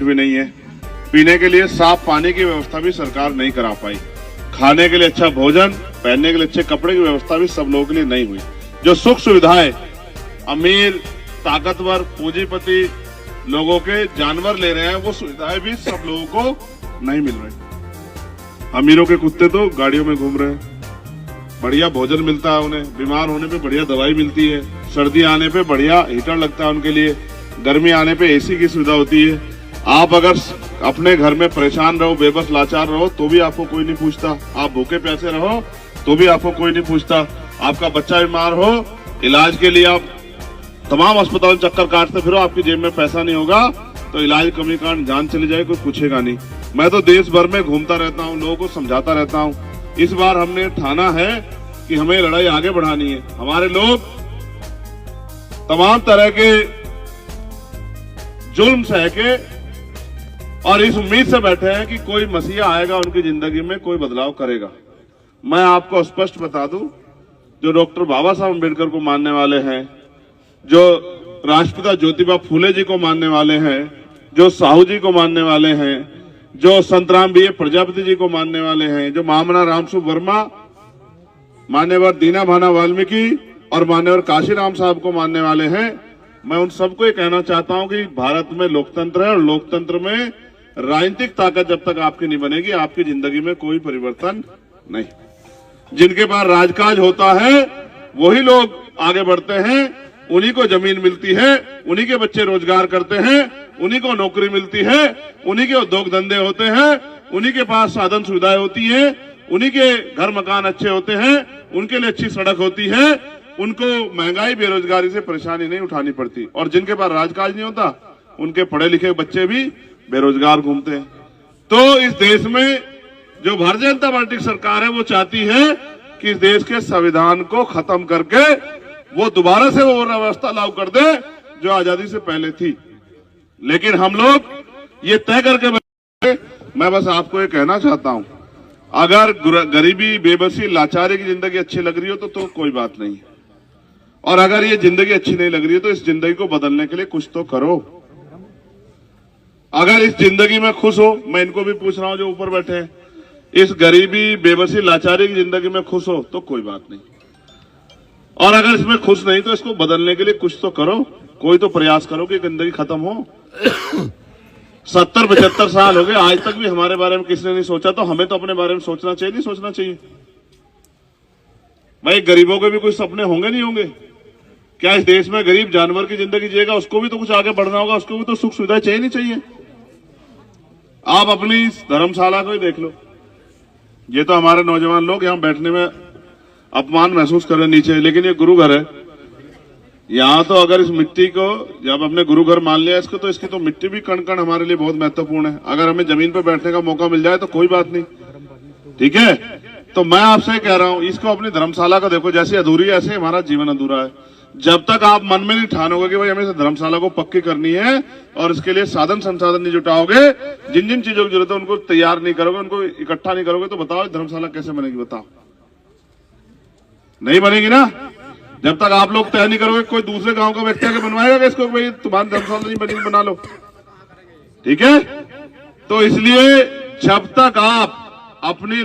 भी नहीं है, पीने के लिए साफ पानी की व्यवस्था भी सरकार नहीं करा पाई, खाने के लिए अच्छा भोजन, पहनने के लिए अच्छे कपड़े की व्यवस्था भी सब लोगों के लिए नहीं हुई। जो सुख सुविधाएं अमीर, ताकतवर, पूंजीपति लोगों के जानवर ले रहे हैं, वो सुविधाएं भी सब लोगों को नहीं मिल रही। अमीरों के कुत्ते तो गाड़ियों में घूम रहे हैं, बढ़िया भोजन मिलता है उन्हें, बीमार होने पे बढ़िया दवाई मिलती है, सर्दी आने पे बढ़िया हीटर लगता है उनके लिए, गर्मी आने पे एसी की सुविधा होती है। आप अगर अपने घर में परेशान रहो, बेबस लाचार रहो, तो भी आपको कोई नहीं पूछता। आप भूखे प्यासे रहो तो भी आपको कोई नहीं पूछता। आपका बच्चा बीमार हो, इलाज के लिए आप तमाम अस्पताल चक्कर काटते फिरो, आपकी जेब में पैसा नहीं होगा तो इलाज कमी कारण जान चली जाए, कोई पूछेगा नहीं। मैं तो देश भर में घूमता रहता हूँ, लोगों को समझाता रहता हूँ। इस बार हमने ठाना है कि हमें लड़ाई आगे बढ़ानी है। हमारे लोग तमाम तरह के जुल्म सह के और इस उम्मीद से बैठे हैं कि कोई मसीहा आएगा, उनकी जिंदगी में कोई बदलाव करेगा। मैं आपको स्पष्ट बता दूं, जो डॉक्टर बाबा साहब अम्बेडकर को मानने वाले हैं, जो राष्ट्रपिता ज्योतिबा फूले जी को मानने वाले हैं, जो साहू जी को मानने वाले हैं, जो संत राम बी प्रजापति जी को मानने वाले हैं, जो महामना रामसु वर्मा, मान्यवर दीना भाना वाल्मीकि और मान्यवर काशीराम साहब को मानने वाले हैं, मैं उन सबको ये कहना चाहता हूं कि भारत में लोकतंत्र है और लोकतंत्र में राजनीतिक ताकत जब तक आपकी नहीं बनेगी, आपकी जिंदगी में कोई परिवर्तन नहीं। जिनके पास राजकाज होता है वही लोग आगे बढ़ते हैं, उन्हीं को जमीन मिलती है, उन्हीं के बच्चे रोजगार करते हैं, उन्हीं को नौकरी मिलती है, उन्हीं के उद्योग धंधे होते हैं, उन्हीं के पास साधन सुविधाएं होती है, उन्हीं के घर मकान अच्छे होते हैं, उनके लिए अच्छी सड़क होती है, उनको महंगाई बेरोजगारी से परेशानी नहीं उठानी पड़ती। और जिनके पास राजकाज नहीं होता, उनके पढ़े लिखे बच्चे भी बेरोजगार घूमते हैं। तो इस देश में जो भारतीय जनता पार्टी की सरकार है, वो चाहती है कि इस देश के संविधान को खत्म करके वो दोबारा से वो व्यवस्था लागू कर दे जो आजादी से पहले थी। लेकिन हम लोग ये तय करके मैं बस आपको ये कहना चाहता हूं, अगर गरीबी, बेबसी, लाचारी की जिंदगी अच्छी लग रही हो तो कोई बात नहीं, और अगर ये जिंदगी अच्छी नहीं लग रही है तो इस जिंदगी को बदलने के लिए कुछ तो करो। अगर इस जिंदगी में खुश हो, मैं इनको भी पूछ रहा हूं जो ऊपर बैठे हैं, इस गरीबी, बेबसी, लाचारी की जिंदगी में खुश हो तो कोई बात नहीं, और अगर इसमें खुश नहीं तो इसको बदलने के लिए कुछ तो करो, कोई तो प्रयास करो कि जिंदगी खत्म हो। 70-75 साल हो गए, आज तक भी हमारे बारे में किसी ने नहीं सोचा, तो हमें तो अपने बारे में सोचना चाहिए, नहीं सोचना चाहिए? भाई गरीबों के भी कुछ सपने होंगे नहीं होंगे? क्या इस देश में गरीब जानवर की जिंदगी जिएगा, उसको भी तो कुछ आगे बढ़ना होगा, उसको भी तो सुख सुविधाएं चाहिए नहीं चाहिए? आप अपनी इस धर्मशाला को ही देख लो, ये तो हमारे नौजवान लोग यहाँ बैठने में अपमान महसूस कर रहे नीचे, लेकिन ये गुरु घर है। यहाँ तो अगर इस मिट्टी को जब हमने गुरु घर मान लिया इसको, तो इसकी तो मिट्टी भी कण कण हमारे लिए बहुत महत्वपूर्ण है। अगर हमें जमीन पर बैठने का मौका मिल जाए तो कोई बात नहीं, ठीक है? तो मैं आपसे कह रहा हूं, इसको अपनी धर्मशाला को देखो, जैसे अधूरी है ऐसे हमारा जीवन अधूरा है। जब तक आप मन में नहीं ठानोगे कि भाई हमें धर्मशाला को पक्की करनी है और इसके लिए साधन संसाधन नहीं जुटाओगे, जिन जिन चीजों की जरूरत है उनको तैयार नहीं करोगे, उनको इकट्ठा नहीं करोगे, तो बताओ धर्मशाला कैसे बनेगी? बताओ, नहीं बनेगी ना। जब तक आप लोग तय नहीं करोगे, कोई दूसरे गांव का व्यक्ति आके बनवाएगा कि इसको भाई तुम्हारी धर्मशाला नहीं बनेगी, बना लो, ठीक है? तो इसलिए जब तक आप अपनी